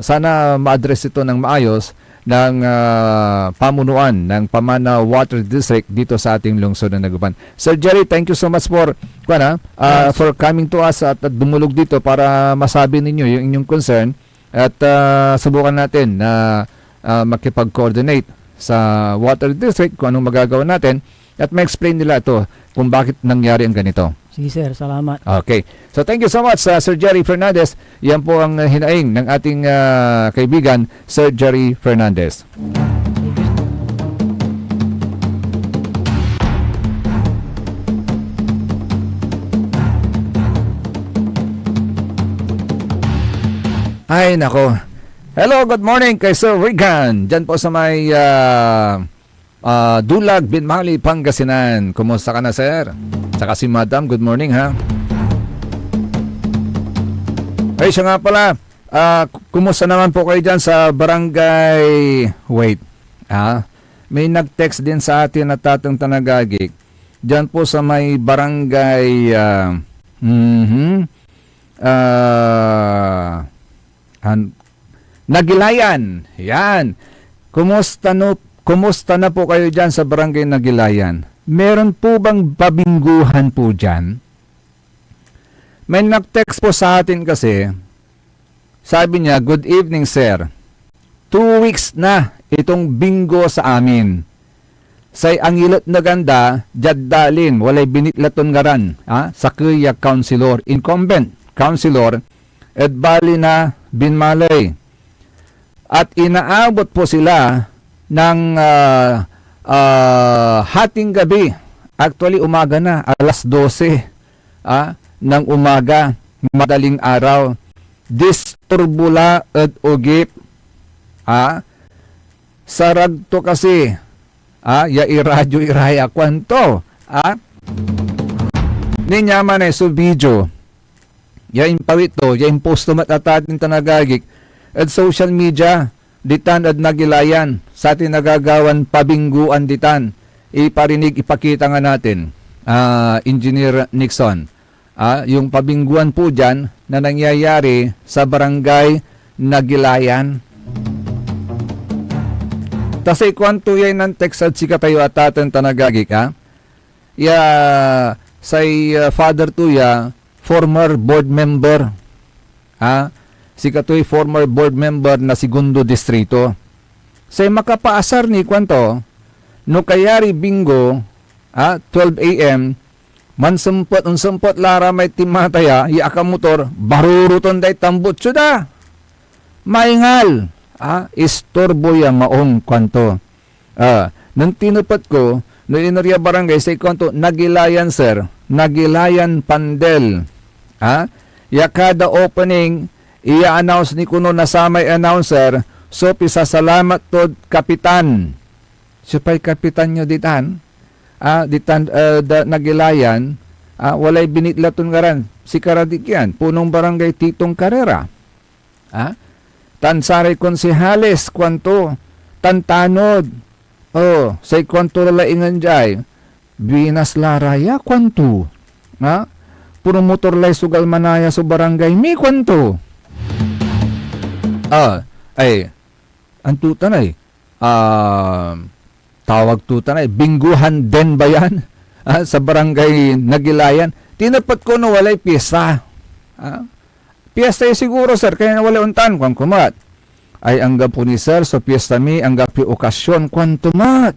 sana ma-address ito ng maayos ng pamunuan ng Pamana Water District dito sa ating lungsod ng Dagupan. Sir Jerry, thank you so much for coming to us at dumulog dito para masabi ninyo yung inyong concern at subukan natin na makipag-coordinate sa Water District kung anong magagawa natin at ma-explain nila ito kung bakit nangyari ang ganito. Sige sir, salamat. Okay. So thank you so much Sir Jerry Fernandez. Yan po ang hinaing ng ating kaibigan Sir Jerry Fernandez. Ay nako. Hello, good morning kay Sir Regan. Diyan po sa may Dulag, Binmali, Pangasinan. Kumusta ka na sir? Saka si Madam, good morning ha. Ay siya nga pala, kumusta naman po kayo dyan sa barangay, may nag-text din sa atin na Tatang Tanagagik. Dyan po sa may barangay, Nagilayan. Yan. Kumusta na po kayo dyan sa barangay Nagilayan? Meron po bang pabingguhan po dyan? May nag-text po sa atin kasi, sabi niya, good evening sir. 2 weeks na itong bingo sa amin. Say angilot na ganda, jaddalin, walay binitlaton ngaran, sa kuya councilor, incumbent councilor, at bali na Binmalay. At inaabot po sila ng hating gabi, actually umaga na, alas 12 ng umaga, madaling araw, disturbula at ugip, sarag to kasi, ya iradyo iraya kwanto, ninyaman ay so video, ya impawit to, ya imposto matatatin tanagagik, at social media, ditan at nagilayan, sa atin nagagawan pabingguan ditan, iparinig, ipakita nga natin, Engineer Nixon, yung pabingguan po dyan na nangyayari sa barangay Nagilayan. Tasay kwanto yan ng teksad si katayo at atin tanagagi ka. Ya, say father to ya, former board member. Si katoy former board member na segundo distrito. Say makapaasar ni kwanto, no kayari bingo, 12 a.m., unsempot lara may timataya, iaka motor, baruruton day tambot suda. Maingal, istorbo ya maong kwanto. Nang tinupat ko, no inorya barangay, say kwanto, nagilayan sir, nagilayan pandel. Ya kada opening, i-announce ni kuno na samay announcer, so pisasalamat to kapitan. Supay kapitan nyo ditan, nagilayan, walay binitlaton ngaran, si Karadikyan, punong barangay Titong Carrera. Tansari konsehales, kwanto, tantanod, say kwanto lalaingan jay, binas laraya, kwanto, puro motor lay sugal manaya sa barangay, mi kwanto. Ang tutanay, tawag tutanay, bingguhan den ba yan? Sa barangay Nagilayan. Tinapat ko na walay piyesta. Piyesta siguro sir, kaya na walay untan, kung kumat. Ay anggap po ni sir, so piyesta mi, anggap yung okasyon, kung tumat.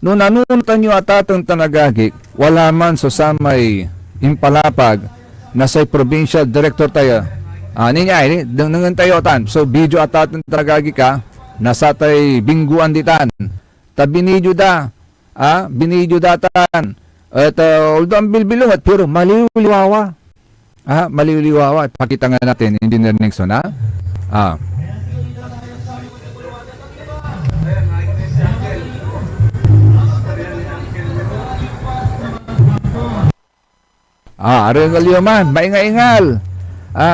Noong nanunutan nyo at atong tanagagik, wala man so samay impalapag na say provincial director tayo. Ninyay, nangan tayo tan. So video at atong tanagagik ka, nasa tay bingguan ditan. Binidyo da, binidyo datan. At although ang bilbilungat, pero maliwliwawa. Maliwliwawa. Pakita nga natin, Engineer Nixon, Arengalyo man, mainga-ingal.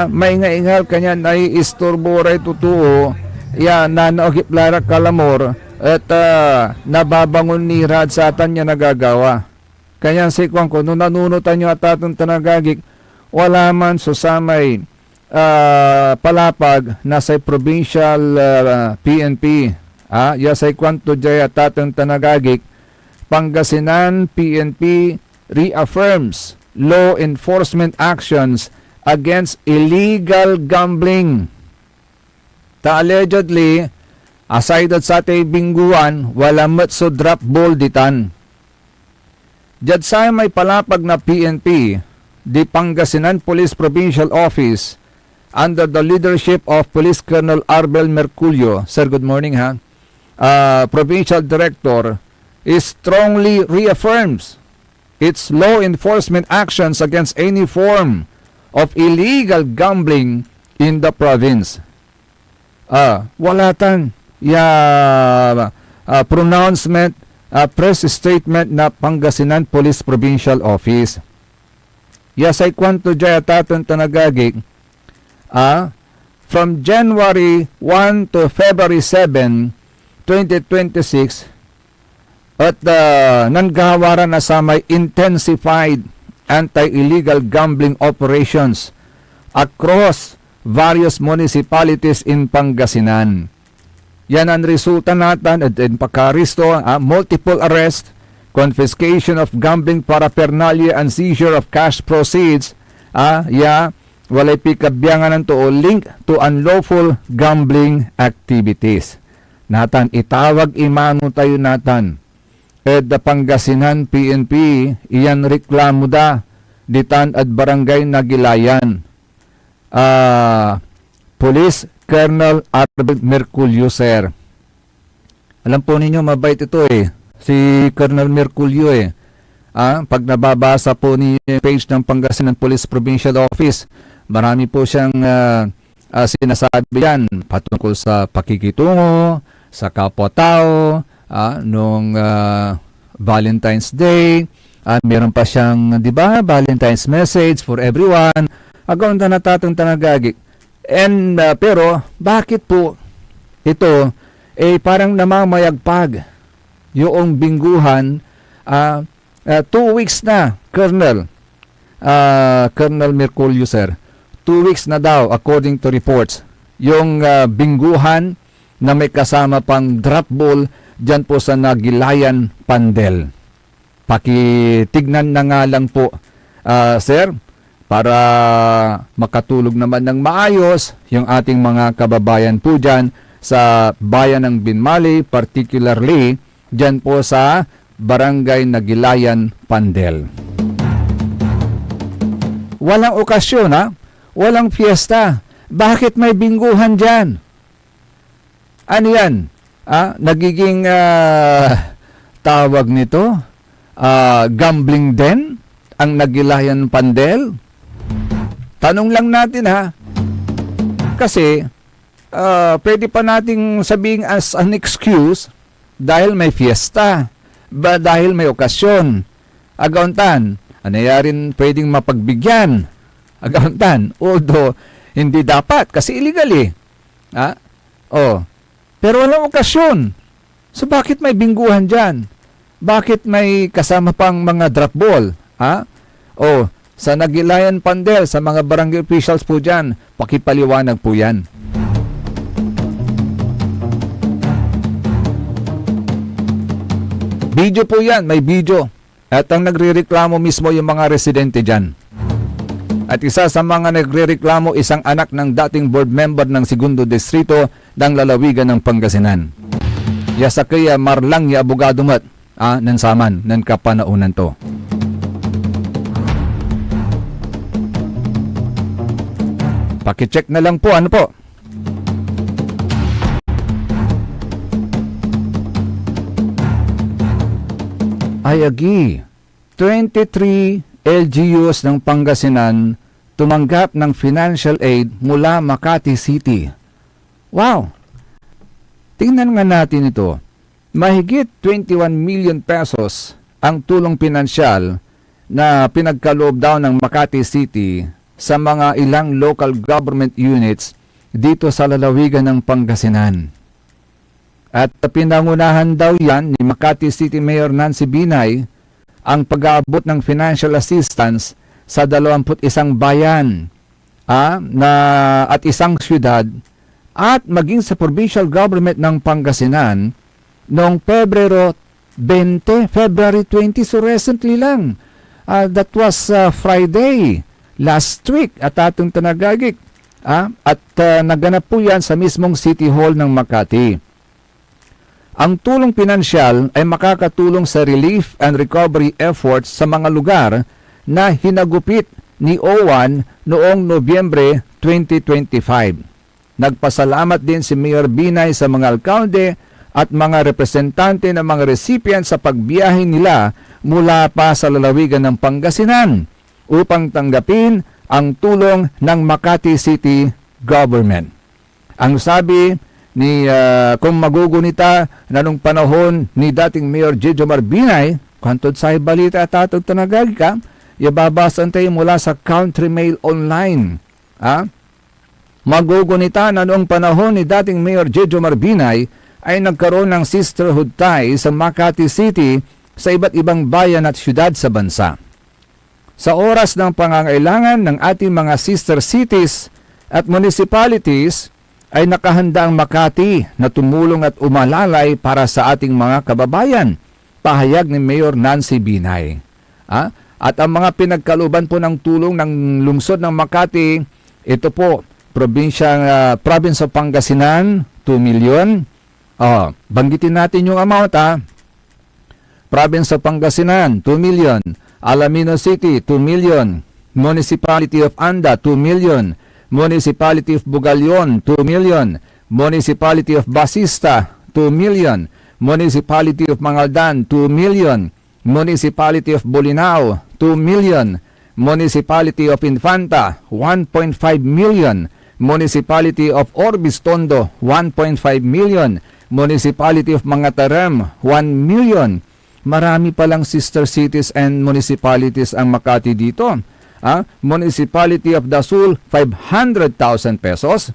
Mainga-ingal kanya na istorbo ray tutuo. Nanaogip lara kalamor at nababangon ni Rad sa atan niya nagagawa. Kanya si Kwan ko, nung nanunutan nyo at atong tanagagik, wala man susamay palapag na sa provincial PNP. Yasay Kwan to jay at atong tanagagik, Pangasinan PNP reaffirms law enforcement actions against illegal gambling. Allegedly, aside at sa tay bingguan, wala matso drop ball ditan. Jad sa may palapag na PNP, di Pangasinan Police Provincial Office, under the leadership of Police Colonel Arbel Merculio, sir, good morning Provincial Director, strongly reaffirms its law enforcement actions against any form of illegal gambling in the province. Wala tan pronouncement, press statement na Pangasinan Police Provincial Office. Yasay kwanto jay ataton tanagagik, from January 1 to February 7, 2026, at nanggawaran na sa may intensified anti-illegal gambling operations across various municipalities in Pangasinan. Yan ang resulta natin at pagkaristo, multiple arrest, confiscation of gambling paraphernalia and seizure of cash proceeds, walay pikabyangan ng to link to unlawful gambling activities. Natan, itawag imano tayo natan. The Pangasinan PNP, iyan reklamo da, ditan at barangay Nagilayan. Police Colonel Arbel Merculio, sir. Alam po ninyo, mabait ito si Colonel Merculio pag nababasa po ni page ng Pangasinan Police Provincial Office, marami po siyang sinasabi yan patungkol sa pakikitungo, sa kapwa-tao, nung Valentine's Day, meron pa siyang, di ba, Valentine's message for everyone. Agaw na natatang tanagagik. And, pero, bakit po ito, parang namamayagpag yung bingguhan, 2 weeks na, Colonel Merculio, sir. 2 weeks na daw, according to reports. yung bingguhan na may kasama pang drop ball dyan po sa Nagilayan Pandel. Pakitignan na nga lang po, sir, para makatulog naman ng maayos yung ating mga kababayan po dyan sa bayan ng Binmali, particularly dyan po sa Barangay Nagilayan Pandel. Walang okasyon, ha? Walang fiesta. Bakit may bingguhan dyan? Ano yan? Nagiging tawag nito? Gambling den? Ang Nagilayan Pandel? Tanong lang natin, ha? Kasi, pwede pa nating sabihin as an excuse dahil may fiesta, ba dahil may okasyon. Agauntan, ano rin pwedeng mapagbigyan. Agauntan, although hindi dapat kasi illegal eh. Pero walang okasyon. So bakit may bingguhan dyan? Bakit may kasama pang mga drop ball? Sa Nagilayan Pandel, sa mga barangay officials po dyan, pakipaliwanag po yan. Video po yan, may video. At ang nagrereklamo mismo yung mga residente dyan. At isa sa mga nagrereklamo, isang anak ng dating board member ng Segundo Distrito ng Lalawigan ng Pangasinan. Yasakaya Marlang ya abogado mat, nansaman, nan kapanaunan to. Pakicheck na lang po, ano po? I agree. 23 LGUs ng Pangasinan tumanggap ng financial aid mula Makati City. Wow! Tingnan nga natin ito. Mahigit 21 million pesos ang tulong pinansyal na pinagkaloob daw ng Makati City sa mga ilang local government units dito sa lalawigan ng Pangasinan. At pinangunahan daw yan ni Makati City Mayor Nancy Binay ang pag-aabot ng financial assistance sa 21 bayan at isang syudad at maging sa provincial government ng Pangasinan noong February 20, so recently lang. That was Friday, last week at atong tanagagik. At naganap po yan sa mismong City Hall ng Makati. Ang tulong pinansyal ay makakatulong sa relief and recovery efforts sa mga lugar na hinagupit ni OWAN noong Nobyembre 2025. Nagpasalamat din si Mayor Binay sa mga alkalde at mga representante ng mga recipient sa pagbiyahe nila mula pa sa lalawigan ng Pangasinan upang tanggapin ang tulong ng Makati City Government. Ang sabi ni kung magugunita na nung panahon ni dating Mayor Jejomar Binay, kantod sa balita at atog tanagag ka, ibabasan tayo mula sa Country Mail Online. Magugunita na noong panahon ni dating Mayor Jejomar Binay ay nagkaroon ng sisterhood tie sa Makati City sa iba't ibang bayan at syudad sa bansa. Sa oras ng pangangailangan ng ating mga sister cities at municipalities, ay nakahanda ang Makati na tumulong at umalalay para sa ating mga kababayan, pahayag ni Mayor Nancy Binay. At ang mga pinagkalooban po ng tulong ng lungsod ng Makati, ito po, Province of Pangasinan, 2 million. Banggitin natin yung amount, Province of Pangasinan, 2 million. Alamino City, 2 million. Municipality of Anda, 2 million. Municipality of Bugalyon, 2 million. Municipality of Basista, 2 million. Municipality of Mangaldan, 2 million. Municipality of Bolinao, 2 million. Municipality of Infanta, 1.5 million. Municipality of Orbis Tondo, 1.5 million. Municipality of Mangatarem, 1 million. Marami palang sister cities and municipalities ang Makati dito. Municipality of Dasul, 500,000 pesos.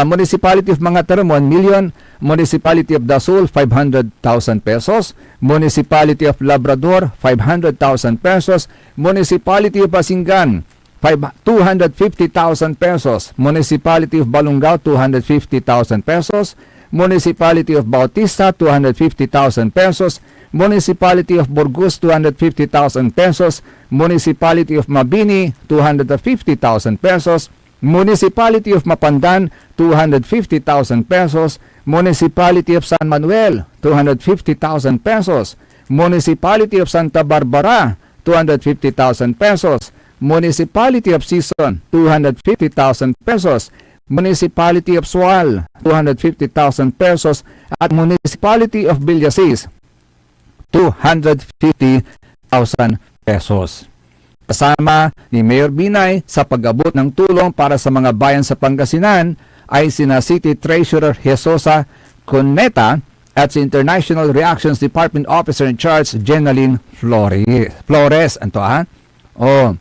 Municipality of Mangatarem, 1 million. Municipality of Dasul, 500,000 pesos. Municipality of Labrador, 500,000 pesos. Municipality of Basingan, 250,000 pesos. Municipality of Balungao, 250,000 pesos. Municipality of Bautista, 250,000 pesos. Municipality of Burgos, 250,000 pesos. Municipality of Mabini, 250,000 pesos. Municipality of Mapandan, 250,000 pesos. Municipality of San Manuel, 250,000 pesos. Municipality of Santa Barbara, 250,000 pesos. Municipality of Sison, 250,000 pesos. Municipality of Sual, 250,000 pesos. At Municipality of Villasis, 250,000 pesos. Kasama ni Mayor Binay sa pag-abot ng tulong para sa mga bayan sa Pangasinan ay sina City Treasurer Jesosa Cuneta at si International Reactions Department Officer in Charge Jenaline Flores. Anto Oh.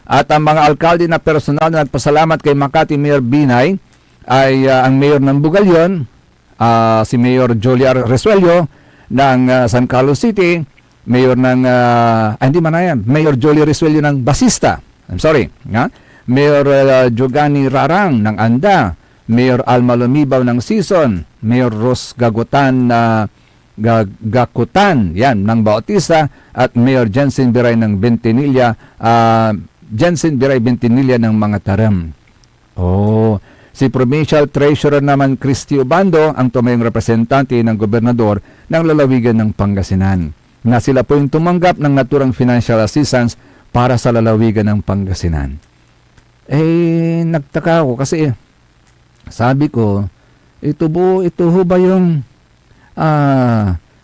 At ang mga alkalde na personal na nagpasalamat kay Makati Mayor Binay ay ang Mayor ng Bugalyon, si Mayor Joliar Resuello ng San Carlos City, Mayor ng Mayor Joliar Resuello ng Basista. I'm sorry. Mayor Jogani Rarang ng Anda, Mayor Alma Lumibaw ng Sison, Mayor Ros Gagutan Gakutan ng Bautista, at Mayor Jensen Biray ng Bentinilla, ng mga Taram. Si Provincial Treasurer naman Cristi Obando ang tumayong representante ng gobernador ng lalawigan ng Pangasinan, na sila po yung tumanggap ng naturang financial assistance para sa lalawigan ng Pangasinan. Nagtaka ako kasi sabi ko, ito ho ba yung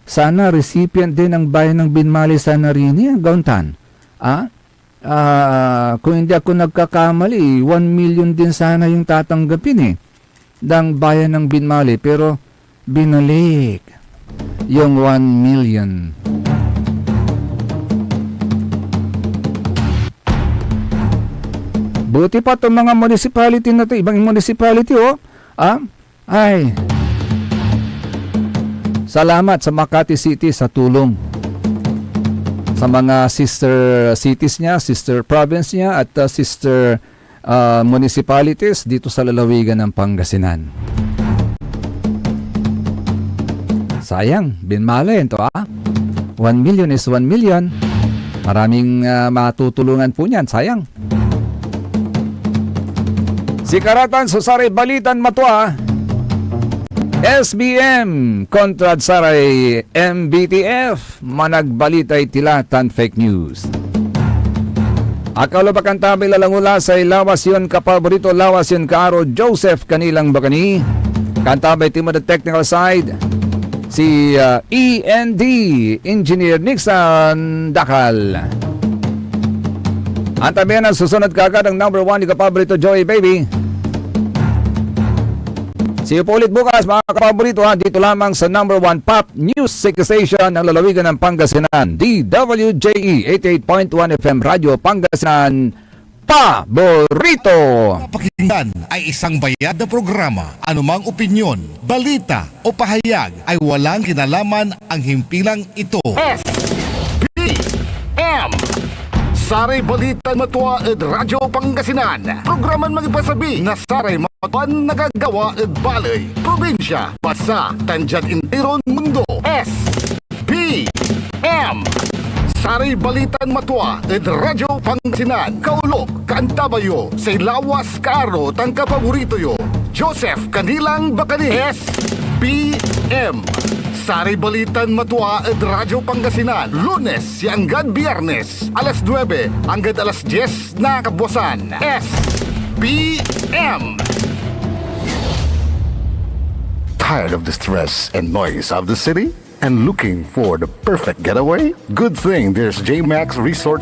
sana recipient din ng bayan ng Binmali sana rin Gauntan? Kung hindi ako nagkakamali, 1 million din sana yung tatanggapin ng bayan ng Binmali, pero binalik yung 1 million. Buti pa itong mga municipality na ito, ibang municipality salamat sa Makati City sa tulong sa mga sister cities niya, sister province niya, at sister municipalities dito sa lalawigan ng Pangasinan. Sayang, Binmali ito 1 million is 1 million. Maraming matutulungan po niyan, sayang. Sikaratan sa Saray Balitan Matua, SBM kontra Saray MBTF, managbalitay tilatan fake news. Akalo pa kantabi lalangula sa lawas yon kapaborito, lawas yon kaaro Joseph Kanilang Bakani. Kantabay timo the technical side si END Engineer Nixon Dakal. Antabihan ang susunod kagad ang number 1 ni kapaborito Joey Baby. See you po ulit bukas mga kapaborito dito lamang sa number 1 pop news station ng lalawigan ng Pangasinan, DWJE 88.1 FM Radio Pangasinan, Paborito. Pakinggan ay isang bayad na programa. Anumang opinyon, balita o pahayag ay walang kinalaman ang himpilang ito. SBM Saray Balitan Matua ed Radyo Pangasinan. Programan magipasabi na Saray Matuan nagagawa ed balay. Probinsya, basa, tandyan interon mundo. SBM Saray Balitan Matua ed Radyo Pangasinan. Kaulok, Kantabayo, say lawas kaaro tang kapaborito yo. Joseph Kanilang Bakani. SBM Saray Balitan Matua ed Radyo Pangasinan. Lunes hanggang Biyernes, alas 9 hanggang alas 10 na kabuwasan. SBM. Tired of the stress and noise of the city? And looking for the perfect getaway? Good thing there's JMax Resort